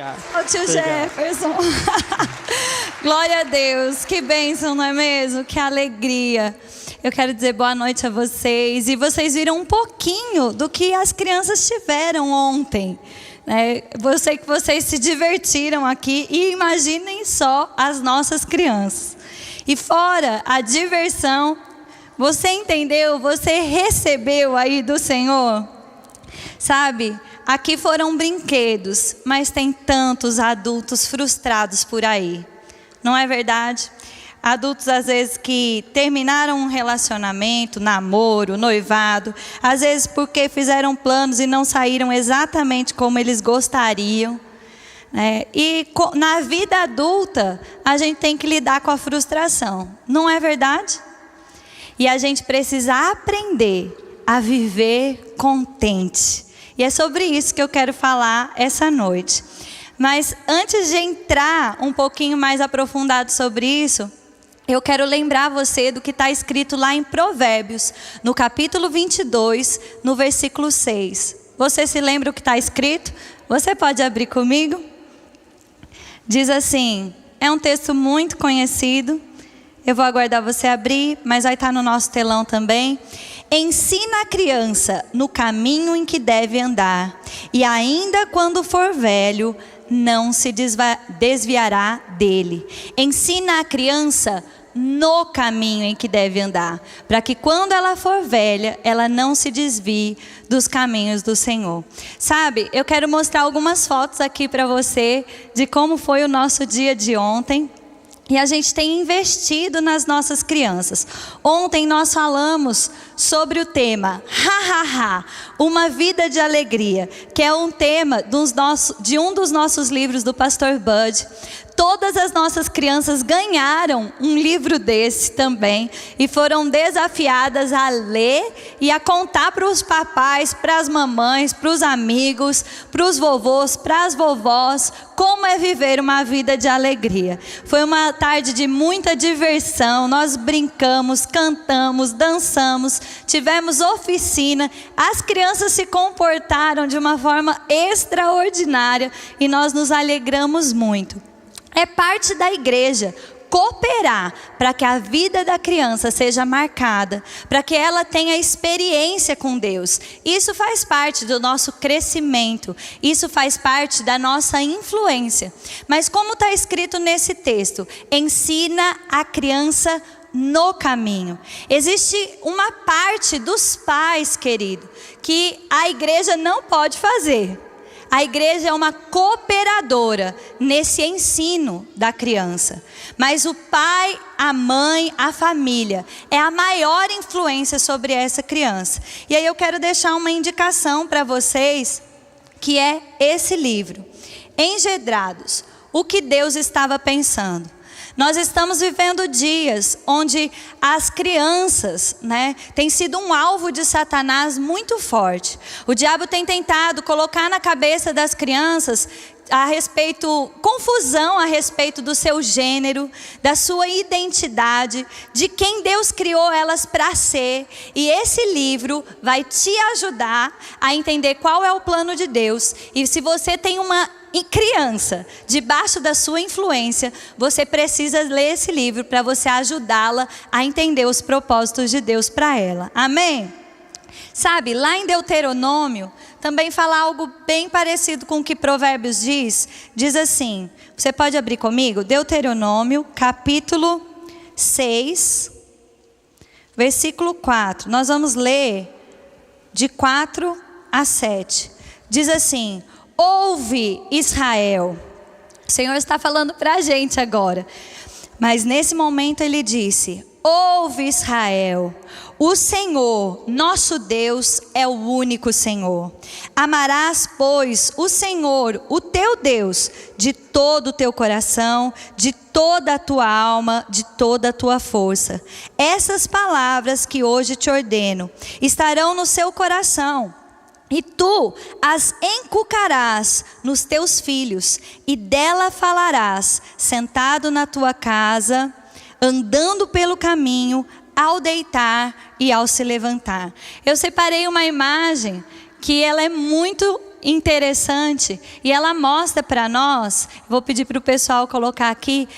Ô tio Jefferson. Glória a Deus, que bênção, não é mesmo? Que alegria. Eu quero dizer boa noite a vocês. E vocês viram um pouquinho do que as crianças tiveram ontem. Eu sei que vocês se divertiram aqui e imaginem só as nossas crianças. E fora a diversão, você entendeu? Você recebeu aí do Senhor? Sabe, aqui foram brinquedos, mas tem tantos adultos frustrados por aí. Não é verdade? Adultos, às vezes, que terminaram um relacionamento, namoro, noivado, às vezes porque fizeram planos e não saíram exatamente como eles gostariam. E na vida adulta, a gente tem que lidar com a frustração. Não é verdade? E a gente precisa aprender a viver contente. E é sobre isso que eu quero falar essa noite. Mas antes de entrar um pouquinho mais aprofundado sobre isso, eu quero lembrar você do que está escrito lá em Provérbios, no capítulo 22, no versículo 6. Você se lembra o que está escrito? Você pode abrir comigo? Diz assim, é um texto muito conhecido. Eu vou aguardar você abrir, mas vai estar no nosso telão também. Ensina a criança no caminho em que deve andar, e ainda quando for velho, não se desviará dele. Ensina a criança no caminho em que deve andar, para que quando ela for velha, ela não se desvie dos caminhos do Senhor. Sabe, eu quero mostrar algumas fotos aqui para você de como foi o nosso dia de ontem. E a gente tem investido nas nossas crianças. Ontem nós falamos sobre o tema uma vida de alegria, que é um tema de um dos nossos livros do pastor Bud. Todas as nossas crianças ganharam um livro desse também e foram desafiadas a ler e a contar para os papais, para as mamães, para os amigos, para os vovôs, para as vovós, como é viver uma vida de alegria. Foi uma tarde de muita diversão, nós brincamos, cantamos, dançamos, tivemos oficina, as crianças se comportaram de uma forma extraordinária e nós nos alegramos muito. É parte da igreja cooperar para que a vida da criança seja marcada, para que ela tenha experiência com Deus. Isso faz parte do nosso crescimento, isso faz parte da nossa influência. Mas como está escrito nesse texto, ensina a criança no caminho. Existe uma parte dos pais, querido, que a igreja não pode fazer. A igreja é uma cooperadora nesse ensino da criança. Mas o pai, a mãe, a família é a maior influência sobre essa criança. E aí eu quero deixar uma indicação para vocês, que é esse livro. Engendrados, o que Deus estava pensando. Nós estamos vivendo dias onde as crianças, têm sido um alvo de Satanás muito forte. O diabo tem tentado colocar na cabeça das crianças confusão a respeito do seu gênero, da sua identidade, de quem Deus criou elas para ser. E esse livro vai te ajudar a entender qual é o plano de Deus. E se você tem uma criança debaixo da sua influência, você precisa ler esse livro para você ajudá-la a entender os propósitos de Deus para ela. Amém? Sabe, lá em Deuteronômio também fala algo bem parecido com o que Provérbios diz. Diz assim, você pode abrir comigo? Deuteronômio, capítulo 6, versículo 4. Nós vamos ler de 4 a 7. Diz assim: ouve, Israel. O Senhor está falando para a gente agora. Mas nesse momento ele disse: ouve, Israel, o Senhor, nosso Deus, é o único Senhor. Amarás, pois, o Senhor, o teu Deus, de todo o teu coração, de toda a tua alma, de toda a tua força. Essas palavras que hoje te ordeno estarão no seu coração. E tu as inculcarás nos teus filhos, e dela falarás, sentado na tua casa, andando pelo caminho, ao deitar e ao se levantar. Eu separei uma imagem que ela é muito interessante e ela mostra para nós, vou pedir para o pessoal colocar aqui,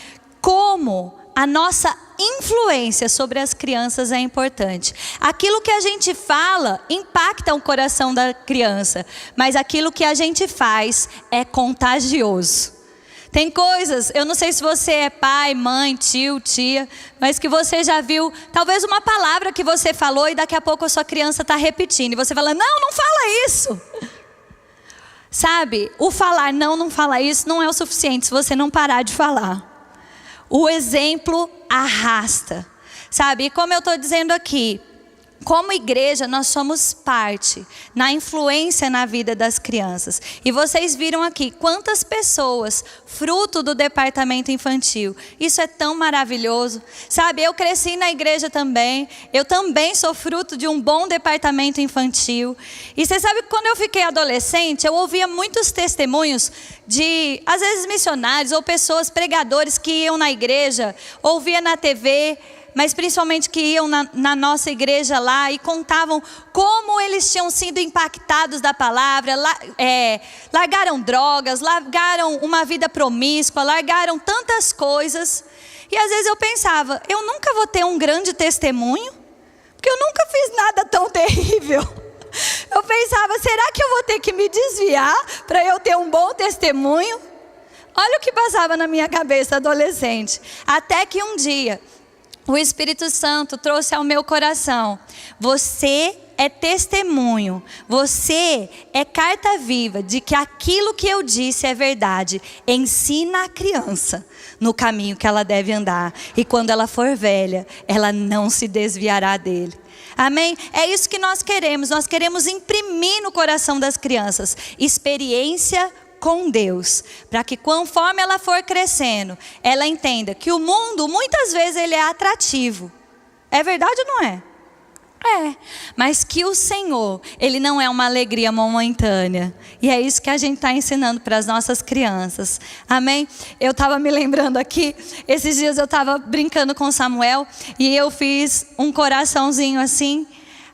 como a nossa influência sobre as crianças é importante. Aquilo que a gente fala impacta o coração da criança, mas aquilo que a gente faz é contagioso. Tem coisas, eu não sei se você é pai, mãe, tio, tia, mas que você já viu, talvez uma palavra que você falou e daqui a pouco a sua criança está repetindo. E você fala, não fala isso. Sabe, o falar não fala isso não é o suficiente se você não parar de falar. O exemplo arrasta. Sabe, e como eu estou dizendo aqui, como igreja, nós somos parte na influência na vida das crianças. E vocês viram aqui quantas pessoas, fruto do departamento infantil. Isso é tão maravilhoso. Sabe, eu cresci na igreja também. Eu também sou fruto de um bom departamento infantil. E você sabe que quando eu fiquei adolescente, eu ouvia muitos testemunhos de, às vezes, missionários ou pessoas, pregadores que iam na igreja, ouvia na TV, mas principalmente que iam na nossa igreja lá e contavam como eles tinham sido impactados da palavra, largaram drogas, largaram uma vida promíscua, largaram tantas coisas. E às vezes eu pensava, eu nunca vou ter um grande testemunho, porque eu nunca fiz nada tão terrível. Eu pensava, será que eu vou ter que me desviar para eu ter um bom testemunho? Olha o que passava na minha cabeça adolescente. Até que um dia o Espírito Santo trouxe ao meu coração: você é testemunho, você é carta viva de que aquilo que eu disse é verdade. Ensina a criança no caminho que ela deve andar, e quando ela for velha, ela não se desviará dele. Amém? É isso que nós queremos imprimir no coração das crianças experiência com Deus, para que conforme ela for crescendo, ela entenda que o mundo muitas vezes ele é atrativo. É verdade ou não é? É, mas que o Senhor, Ele não é uma alegria momentânea. E é isso que a gente está ensinando para as nossas crianças. Amém? Eu estava me lembrando aqui, esses dias eu estava brincando com o Samuel e eu fiz um coraçãozinho assim.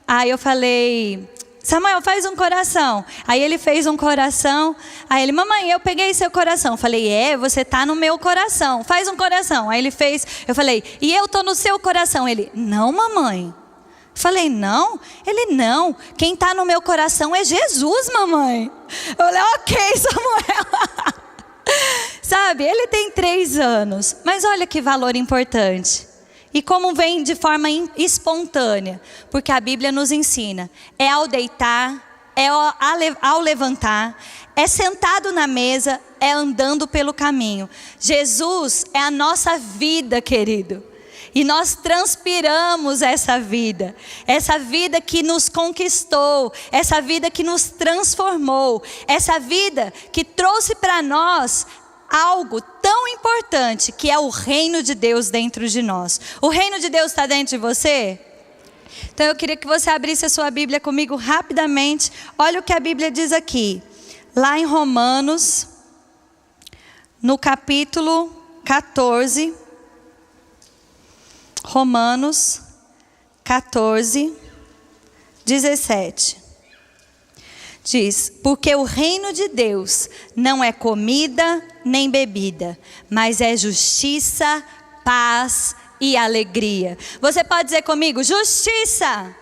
Aí eu falei: Samuel, faz um coração. Aí ele fez um coração. Aí ele: mamãe, eu peguei seu coração. Eu falei: você está no meu coração. Faz um coração. Aí ele fez. Eu falei: e eu estou no seu coração. Ele: não, mamãe. Eu falei: não? Ele: não. Quem está no meu coração é Jesus, mamãe. Eu falei: ok, Samuel. Sabe, ele tem 3 anos. Mas olha que valor importante. E como vem de forma espontânea, porque a Bíblia nos ensina, é ao deitar, é ao levantar, é sentado na mesa, é andando pelo caminho. Jesus é a nossa vida, querido. E nós transpiramos essa vida que nos conquistou, essa vida que nos transformou, essa vida que trouxe para nós algo tão importante, que é o reino de Deus dentro de nós. O reino de Deus está dentro de você? Então eu queria que você abrisse a sua Bíblia comigo rapidamente. Olha o que a Bíblia diz aqui, lá em Romanos, no capítulo 14, Romanos 14, 17. Diz: porque o reino de Deus não é comida nem bebida, mas é justiça, paz e alegria. Você pode dizer comigo: justiça,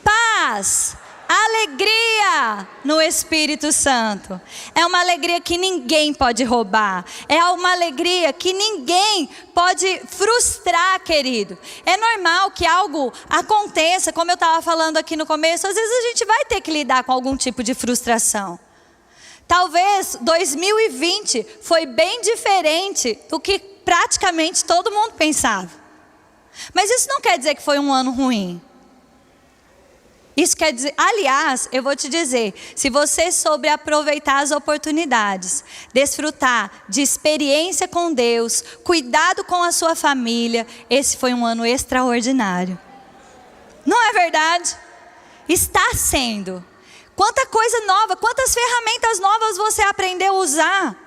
paz, alegria no Espírito Santo. É uma alegria que ninguém pode roubar. É uma alegria que ninguém pode frustrar, querido. É normal que algo aconteça, como eu estava falando aqui no começo. Às vezes a gente vai ter que lidar com algum tipo de frustração. Talvez 2020 foi bem diferente do que praticamente todo mundo pensava. Mas isso não quer dizer que foi um ano ruim. Isso quer dizer, aliás, eu vou te dizer, se você souber aproveitar as oportunidades, desfrutar de experiência com Deus, cuidado com a sua família, esse foi um ano extraordinário. Não é verdade? Está sendo. Quanta coisa nova, quantas ferramentas novas você aprendeu a usar.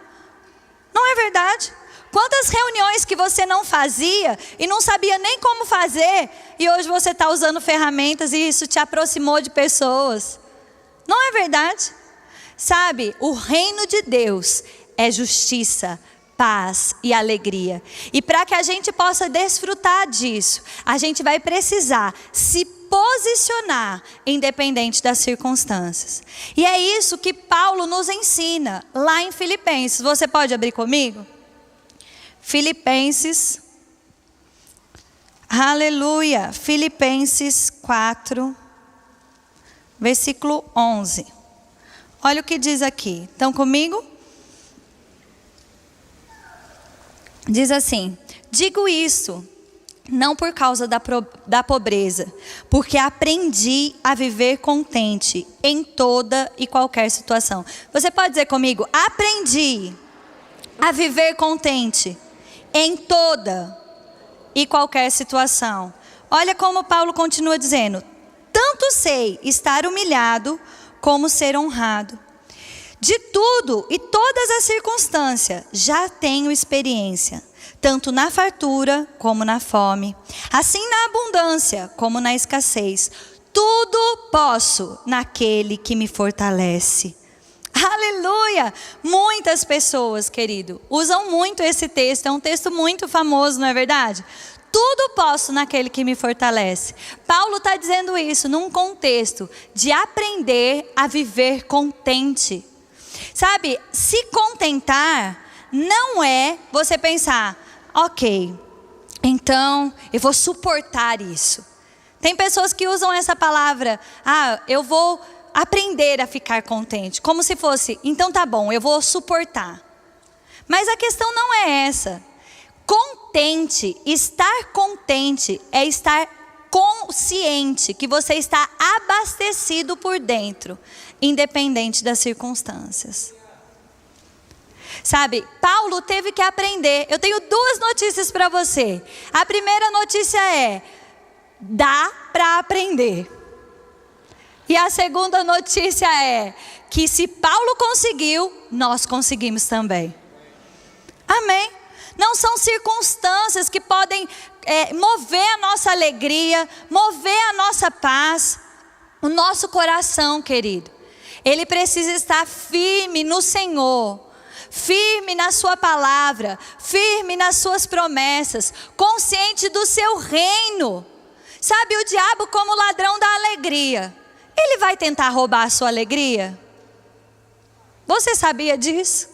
Não é verdade? Quantas reuniões que você não fazia e não sabia nem como fazer, e hoje você está usando ferramentas e isso te aproximou de pessoas. Não é verdade? Sabe, o reino de Deus é justiça, paz e alegria. E para que a gente possa desfrutar disso, a gente vai precisar se posicionar independente das circunstâncias. E é isso que Paulo nos ensina lá em Filipenses. Você pode abrir comigo? Filipenses, aleluia, Filipenses 4, versículo 11. Olha o que diz aqui, estão comigo? Diz assim: digo isso, não por causa da pobreza, porque aprendi a viver contente em toda e qualquer situação. Você pode dizer comigo? Aprendi a viver contente em toda e qualquer situação. Olha como Paulo continua dizendo: tanto sei estar humilhado como ser honrado. De tudo e todas as circunstâncias já tenho experiência, tanto na fartura como na fome, assim na abundância como na escassez. Tudo posso naquele que me fortalece. Aleluia! Muitas pessoas, querido, usam muito esse texto, é um texto muito famoso, não é verdade? Tudo posso naquele que me fortalece. Paulo está dizendo isso num contexto de aprender a viver contente. Sabe, se contentar não é você pensar, ok, então eu vou suportar isso. Tem pessoas que usam essa palavra, eu vou aprender a ficar contente, como se fosse, então tá bom, eu vou suportar. Mas a questão não é essa. Contente, estar contente é estar consciente que você está abastecido por dentro, independente das circunstâncias. Sabe, Paulo teve que aprender. Eu tenho duas notícias para você. A primeira notícia é: dá para aprender. E a segunda notícia é que se Paulo conseguiu, nós conseguimos também. Amém? Não são circunstâncias que podem mover a nossa alegria, mover a nossa paz, o nosso coração, querido. Ele precisa estar firme no Senhor, firme na sua palavra, firme nas suas promessas, consciente do seu reino. Sabe, o diabo, como ladrão da alegria, ele vai tentar roubar a sua alegria? Você sabia disso?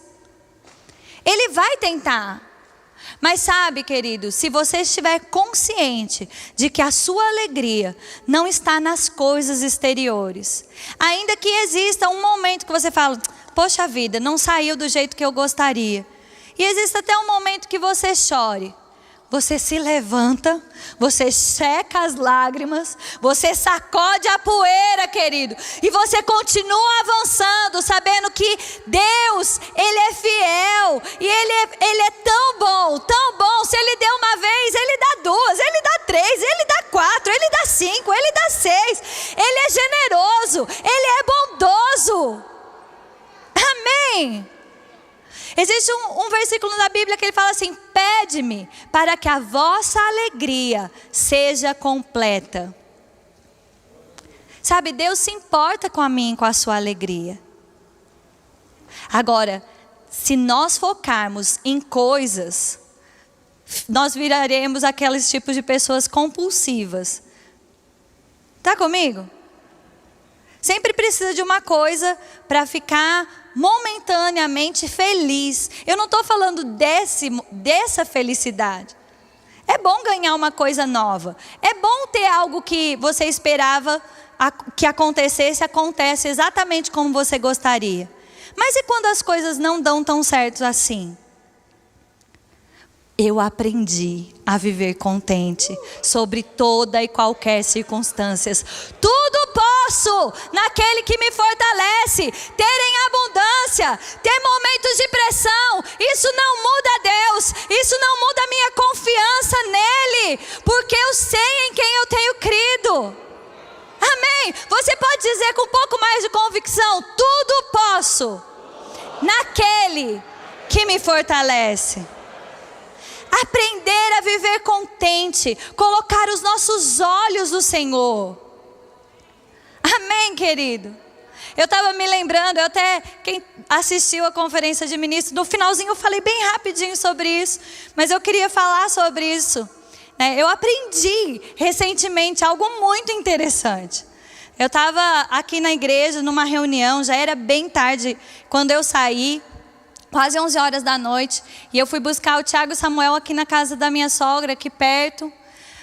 Ele vai tentar. Mas sabe, querido, se você estiver consciente de que a sua alegria não está nas coisas exteriores, ainda que exista um momento que você fala, poxa vida, não saiu do jeito que eu gostaria, e existe até um momento que você chore, você se levanta, você seca as lágrimas, você sacode a poeira, querido, e você continua avançando, sabendo que Deus, Ele é fiel, e Ele é tão bom, se Ele deu uma vez, Ele dá duas, Ele dá três, Ele dá quatro, Ele dá cinco, Ele dá seis, Ele é generoso, Ele é bondoso, amém? Existe um versículo na Bíblia que ele fala assim: pede-me para que a vossa alegria seja completa. Sabe, Deus se importa com a minha e com a sua alegria. Agora, se nós focarmos em coisas, nós viraremos aqueles tipos de pessoas compulsivas. Está comigo? Sempre precisa de uma coisa para ficar momentaneamente feliz. Eu não estou falando dessa felicidade. É bom ganhar uma coisa nova. É bom ter algo que você esperava que acontece exatamente como você gostaria. Mas e quando as coisas não dão tão certo assim? Eu aprendi a viver contente sobre toda e qualquer circunstância. Tudo posso naquele que me fortalece. Ter em abundância, ter momentos de pressão. Isso não muda Deus. Isso não muda a minha confiança nele. Porque eu sei em quem eu tenho crido. Amém? Você pode dizer com um pouco mais de convicção: tudo posso naquele que me fortalece. Aprender a viver contente, colocar os nossos olhos no Senhor. Amém, querido? Eu estava me lembrando, quem assistiu a conferência de ministros, no finalzinho eu falei bem rapidinho sobre isso, mas eu queria falar sobre isso. Eu aprendi recentemente algo muito interessante. Eu estava aqui na igreja, numa reunião, já era bem tarde quando eu saí, quase 11 horas da noite, e eu fui buscar o Tiago e o Samuel aqui na casa da minha sogra, aqui perto.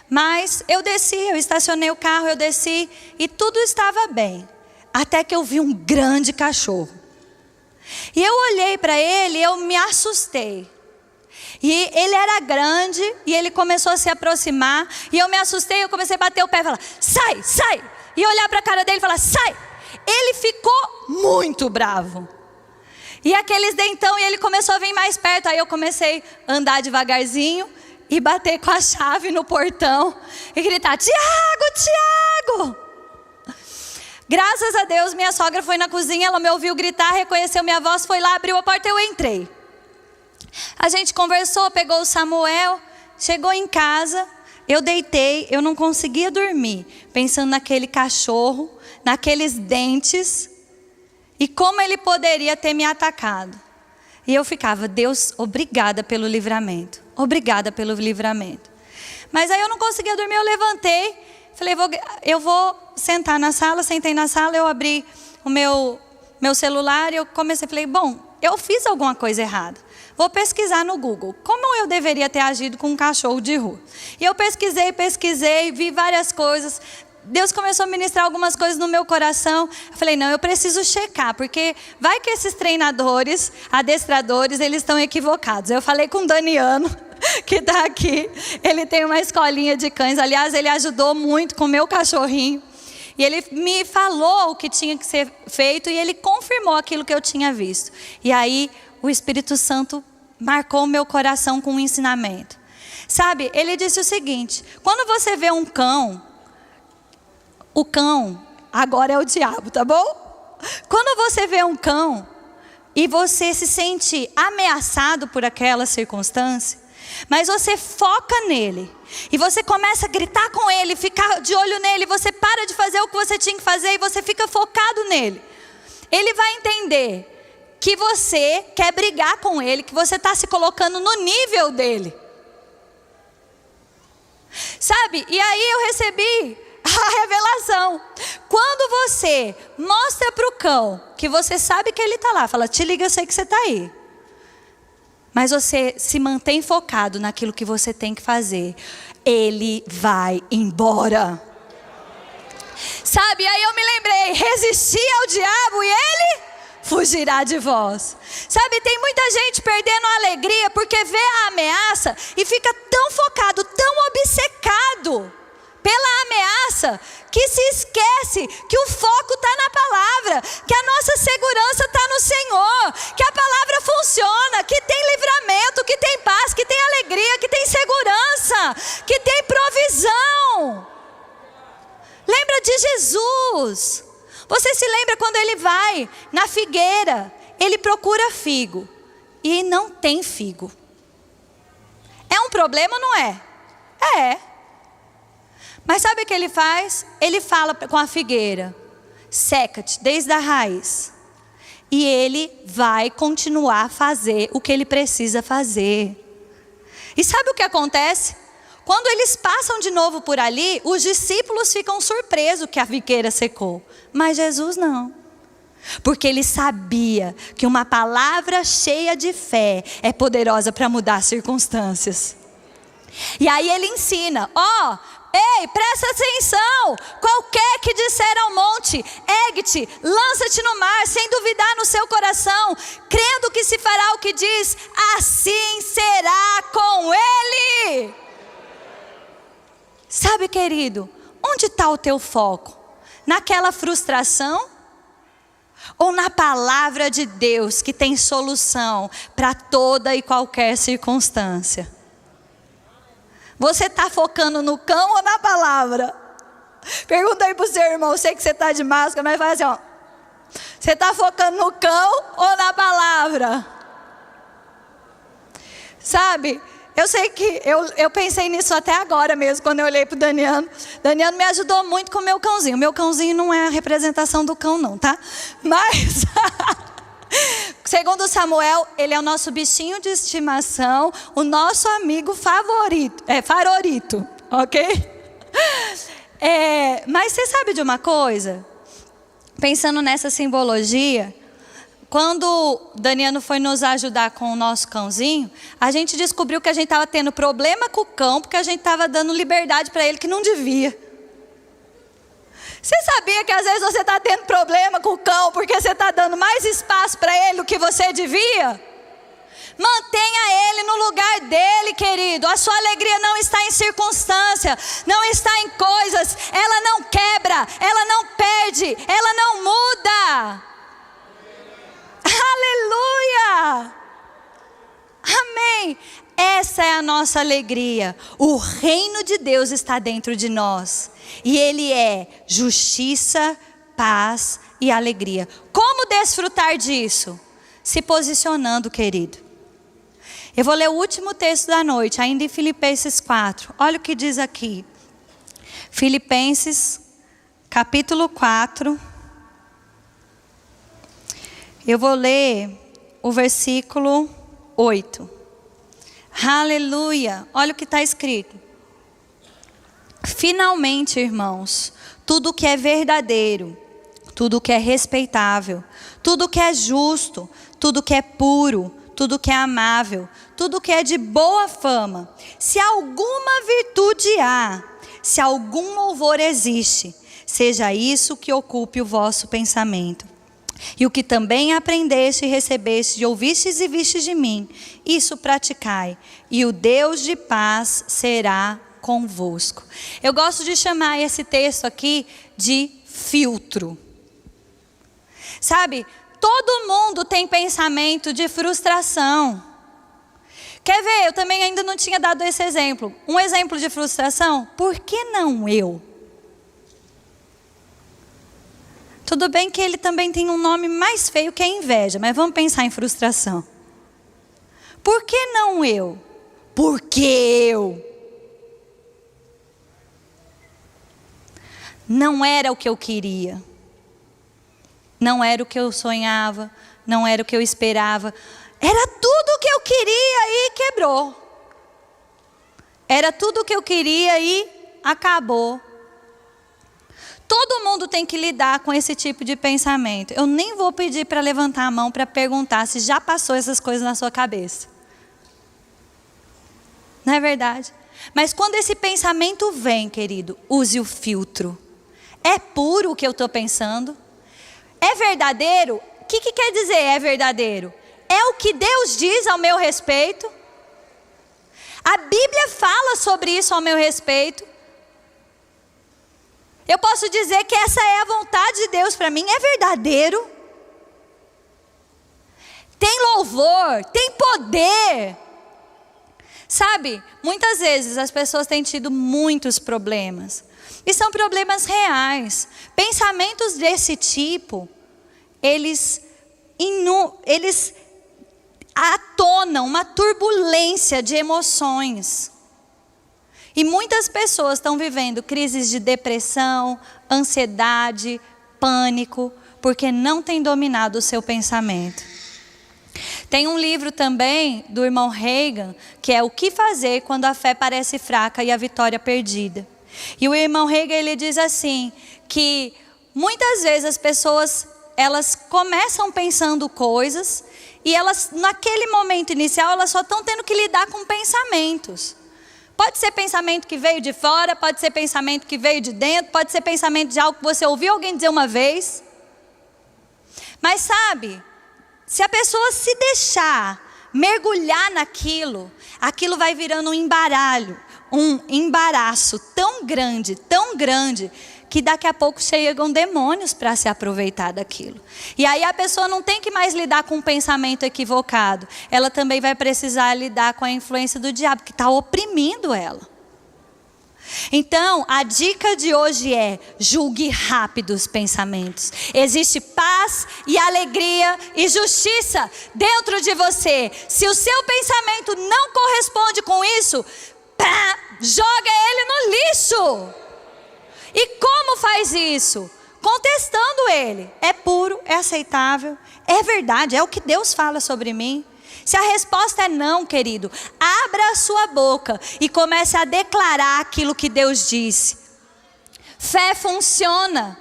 Mas eu desci, eu estacionei o carro, eu desci e tudo estava bem. Até que eu vi um grande cachorro. E eu olhei para ele e eu me assustei. E ele era grande e ele começou a se aproximar. E eu me assustei, eu comecei a bater o pé e falar, sai, sai. E olhar para a cara dele e falar, sai. Ele ficou muito bravo. E aqueles dentão, e ele começou a vir mais perto. Aí eu comecei a andar devagarzinho e bater com a chave no portão. E gritar, Tiago, Tiago. Graças a Deus, minha sogra foi na cozinha, ela me ouviu gritar, reconheceu minha voz, foi lá, abriu a porta e eu entrei. A gente conversou, pegou o Samuel, chegou em casa, eu deitei, eu não conseguia dormir, pensando naquele cachorro, naqueles dentes, e como ele poderia ter me atacado. E eu ficava, Deus, obrigada pelo livramento, obrigada pelo livramento. Mas aí eu não conseguia dormir, eu levantei, falei, eu vou sentar na sala, sentei na sala, eu abri o meu celular e eu comecei, falei, bom, eu fiz alguma coisa errada. Vou pesquisar no Google, como eu deveria ter agido com um cachorro de rua. E eu pesquisei, vi várias coisas. Deus começou a ministrar algumas coisas no meu coração. Eu falei, não, eu preciso checar, porque vai que esses treinadores, adestradores, eles estão equivocados. Eu falei com o Daniano, que está aqui. Ele tem uma escolinha de cães. Aliás, ele ajudou muito com o meu cachorrinho. E ele me falou o que tinha que ser feito e ele confirmou aquilo que eu tinha visto. E aí, o Espírito Santo marcou o meu coração com um ensinamento. Sabe, ele disse o seguinte, quando você vê um cão, o cão agora é o diabo, tá bom? Quando você vê um cão e você se sente ameaçado por aquela circunstância, mas você foca nele e você começa a gritar com ele, ficar de olho nele, você para de fazer o que você tinha que fazer e você fica focado nele. Ele vai entender que você quer brigar com ele, que você está se colocando no nível dele. Sabe, e aí eu recebi a revelação. Quando você mostra para o cão que você sabe que ele está lá, fala, te liga, eu sei que você está aí. Mas você se mantém focado naquilo que você tem que fazer, ele vai embora. Sabe, aí eu me lembrei, resistir ao diabo e ele fugirá de vós. Sabe, tem muita gente perdendo a alegria porque vê a ameaça e fica tão focado, tão obcecado pela ameaça, que se esquece que o foco está na palavra, que a nossa segurança está no Senhor, que a palavra funciona, que tem livramento, que tem paz, que tem alegria, que tem segurança, que tem provisão. Lembra de Jesus. Você se lembra quando ele vai na figueira, ele procura figo e não tem figo. É um problema ou não é? É. Mas sabe o que ele faz? Ele fala com a figueira, seca-te desde a raiz. E ele vai continuar a fazer o que ele precisa fazer. E sabe o que acontece? Quando eles passam de novo por ali, os discípulos ficam surpresos que a figueira secou. Mas Jesus não. Porque ele sabia que uma palavra cheia de fé é poderosa para mudar circunstâncias. E aí ele ensina, ei, presta atenção, qualquer que disser ao monte, ergue-te, lança-te no mar, sem duvidar no seu coração, crendo que se fará o que diz, assim será com ele. Sabe, querido, onde está o teu foco? Naquela frustração? Ou na palavra de Deus que tem solução para toda e qualquer circunstância? Você está focando no cão ou na palavra? Pergunta aí para o seu irmão, eu sei que você está de máscara, mas faz assim, você está focando no cão ou na palavra? Sabe, Eu sei que eu pensei nisso até agora mesmo, quando eu olhei para o Daniano. Daniano me ajudou muito com o meu cãozinho. O meu cãozinho não é a representação do cão não, tá? Mas, segundo Samuel, ele é o nosso bichinho de estimação, o nosso amigo favorito, farorito, ok? Mas você sabe de uma coisa? Pensando nessa simbologia, quando Daniano foi nos ajudar com o nosso cãozinho, a gente descobriu que a gente estava tendo problema com o cão, porque a gente estava dando liberdade para ele que não devia. Você sabia que às vezes você está tendo problema com o cão, porque você está dando mais espaço para ele do que você devia? Mantenha ele no lugar dele, querido. A sua alegria não está em circunstância, não está em coisas. Ela não quebra, ela não perde, ela não muda. Aleluia! Amém! Essa é a nossa alegria. O reino de Deus está dentro de nós. E Ele é justiça, paz e alegria. Como desfrutar disso? Se posicionando, querido. Eu vou ler o último texto da noite, ainda em Filipenses 4. Olha o que diz aqui. Filipenses, capítulo 4. Eu vou ler o versículo 8. Aleluia! Olha o que está escrito. Finalmente, irmãos, tudo que é verdadeiro, tudo que é respeitável, tudo que é justo, tudo que é puro, tudo que é amável, tudo que é de boa fama, se alguma virtude há, se algum louvor existe, seja isso que ocupe o vosso pensamento. E o que também aprendeste e recebeste, e ouvistes e vistes de mim, isso praticai, e o Deus de paz será convosco. Eu gosto de chamar esse texto aqui de filtro. Sabe, todo mundo tem pensamento de frustração. Quer ver? Eu também ainda não tinha dado esse exemplo. Um exemplo de frustração? Por que não eu? Tudo bem que ele também tem um nome mais feio que é inveja, mas vamos pensar em frustração. Por que não eu? Porque eu. Não era o que eu queria. Não era o que eu sonhava. Não era o que eu esperava. Era tudo o que eu queria e quebrou. Era tudo o que eu queria e acabou. Todo mundo tem que lidar com esse tipo de pensamento. Eu nem vou pedir para levantar a mão para perguntar se já passou essas coisas na sua cabeça. Não é verdade? Mas quando esse pensamento vem, querido, use o filtro. É puro o que eu estou pensando? É verdadeiro? O que quer dizer é verdadeiro? É o que Deus diz ao meu respeito? A Bíblia fala sobre isso ao meu respeito? Eu posso dizer que essa é a vontade de Deus para mim? É verdadeiro? Tem louvor, tem poder. Sabe, muitas vezes as pessoas têm tido muitos problemas. E são problemas reais. Pensamentos desse tipo, eles atonam uma turbulência de emoções. E muitas pessoas estão vivendo crises de depressão, ansiedade, pânico, porque não têm dominado o seu pensamento. Tem um livro também do irmão Reagan, que é O que fazer quando a fé parece fraca e a vitória perdida. E o irmão Reagan, ele diz assim, que muitas vezes as pessoas, elas começam pensando coisas, e elas, naquele momento inicial, elas só estão tendo que lidar com pensamentos. Pode ser pensamento que veio de fora, pode ser pensamento que veio de dentro, pode ser pensamento de algo que você ouviu alguém dizer uma vez. Mas sabe, se a pessoa se deixar mergulhar naquilo, aquilo vai virando um embaralho, um embaraço tão grande, que daqui a pouco chegam demônios para se aproveitar daquilo. E aí a pessoa não tem que mais lidar com um pensamento equivocado. Ela também vai precisar lidar com a influência do diabo, que está oprimindo ela. Então, a dica de hoje é: julgue rápido os pensamentos. Existe paz e alegria e justiça dentro de você. Se o seu pensamento não corresponde com isso, joga ele no lixo. E como faz isso? Contestando ele. É puro, é aceitável, é verdade, é o que Deus fala sobre mim. Se a resposta é não, querido, abra a sua boca e comece a declarar aquilo que Deus disse. Fé funciona.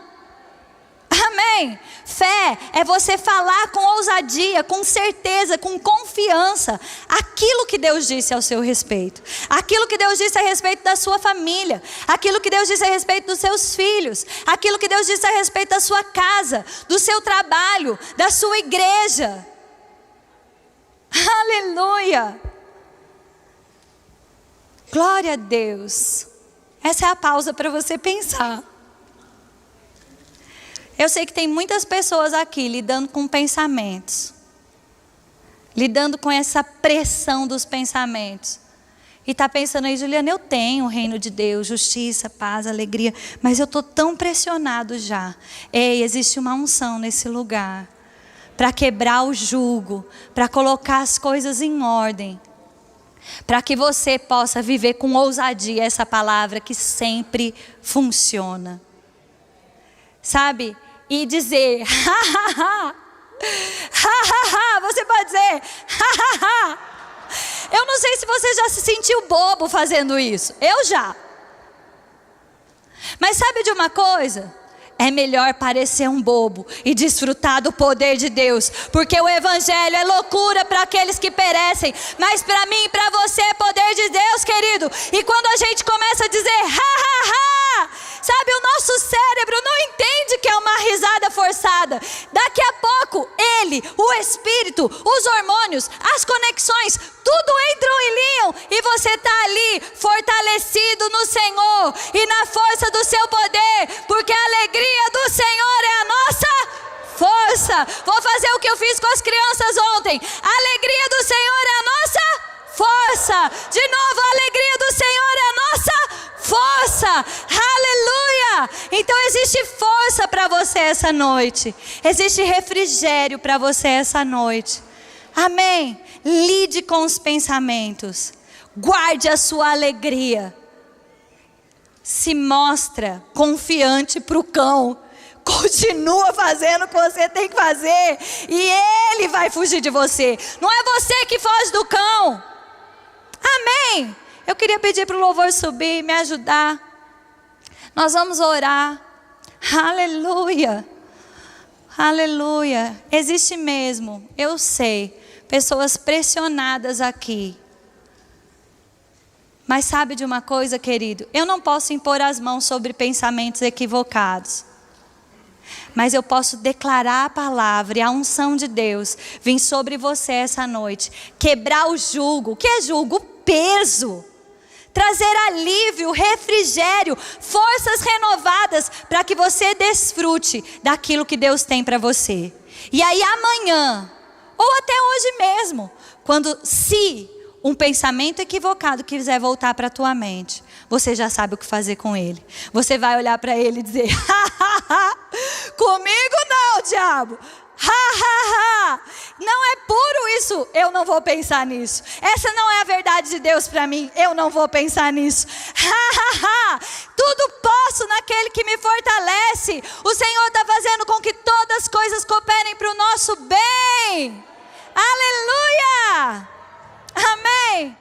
Amém? Fé é você falar com ousadia, com certeza, com confiança, aquilo que Deus disse ao seu respeito. Aquilo que Deus disse a respeito da sua família. Aquilo que Deus disse a respeito dos seus filhos. Aquilo que Deus disse a respeito da sua casa, do seu trabalho, da sua igreja. Aleluia! Glória a Deus. Essa é a pausa para você pensar. Eu sei que tem muitas pessoas aqui lidando com pensamentos. Lidando com essa pressão dos pensamentos. E está pensando aí: Juliana, eu tenho o reino de Deus, justiça, paz, alegria. Mas eu estou tão pressionado já. Ei, existe uma unção nesse lugar. Para quebrar o jugo, para colocar as coisas em ordem, para que você possa viver com ousadia essa palavra que sempre funciona, sabe? E dizer, você pode dizer, eu não sei se você já se sentiu bobo fazendo isso, eu já. Mas sabe de uma coisa? É melhor parecer um bobo e desfrutar do poder de Deus. Porque o evangelho é loucura para aqueles que perecem. Mas para mim e para você é poder de Deus, querido. E quando a gente começa a dizer, sabe, o nosso cérebro não entende que é uma risada forçada. Daqui a pouco, ele, o Espírito, os hormônios, as conexões, tudo entram em linha. E você está ali, fortalecido no Senhor e na força do seu poder. Porque a alegria do Senhor é a nossa força. Vou fazer o que eu fiz com as crianças ontem. A alegria do Senhor é a nossa força. De novo, a alegria do Senhor é a nossa força. Aleluia. Então existe força para você essa noite. Existe refrigério para você essa noite. Amém? Lide com os pensamentos. Guarde a sua alegria. Se mostra confiante para o cão. Continua fazendo o que você tem que fazer. E ele vai fugir de você. Não é você que foge do cão. Amém? Eu queria pedir para o louvor subir e me ajudar. Nós vamos orar. Aleluia. Aleluia. Existe mesmo, eu sei, pessoas pressionadas aqui. Mas sabe de uma coisa, querido? Eu não posso impor as mãos sobre pensamentos equivocados. Mas eu posso declarar a palavra e a unção de Deus vir sobre você essa noite. Quebrar o jugo. O que é jugo? O peso. Trazer alívio, refrigério, forças renovadas para que você desfrute daquilo que Deus tem para você. E aí amanhã, ou até hoje mesmo, se um pensamento equivocado quiser voltar para a tua mente, você já sabe o que fazer com ele. Você vai olhar para ele e dizer, comigo não, diabo. Não é puro isso, eu não vou pensar nisso. Essa não é a verdade de Deus para mim, eu não vou pensar nisso. Tudo posso naquele que me fortalece. O Senhor está fazendo com que todas as coisas cooperem para o nosso bem. Aleluia! Amém!